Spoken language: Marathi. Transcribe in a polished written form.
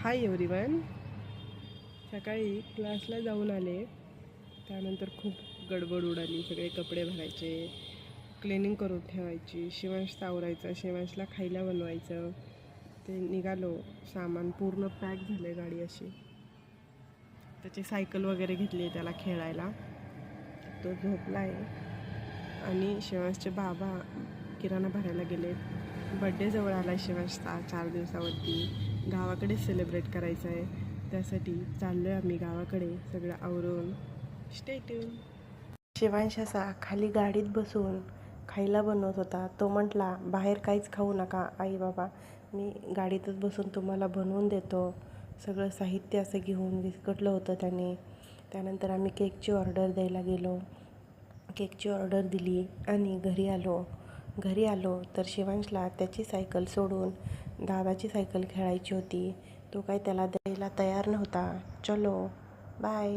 Hi everyone. सकाळी क्लासला जाऊन आले, त्यानंतर खूप गडबड उडाली. सगळे कपडे भरायचे, क्लिनिंग करून ठेवायची, शिवांश आवरायचं, शिवांशला खायला बनवायचं. ते निघालो, सामान पूर्ण पॅक झालं गाडी अशी. त्याची सायकल वगैरे घेतली आहे त्याला खेळायला. तो झोपला आहे आणि शिवांशचे बाबा किराणा भरायला गेले. बड्डे जवळ आला शिवांशचा 4 दिवसावरती. गावाकडे सेलिब्रेट करायचं आहे, त्यासाठी चाललो आहे आम्ही गावाकडे सगळं आवरून. Stay tune. शिवांश असा खाली गाडीत बसून खायला बनवत होता. तो म्हटला, बाहेर काहीच खाऊ नका आई बाबा, मी गाडीतच बसून तुम्हाला बनवून देतो. सगळं साहित्य असं घेऊन विस्कटलं होतं त्याने. त्यानंतर आम्ही केकची ऑर्डर द्यायला गेलो. केकची ऑर्डर दिली आणि घरी आलो तर शिवांशला त्याची सायकल सोडून दादाची सायकल खेळायची होती. तो काही त्याला द्यायला तयार नव्हता. चलो बाय.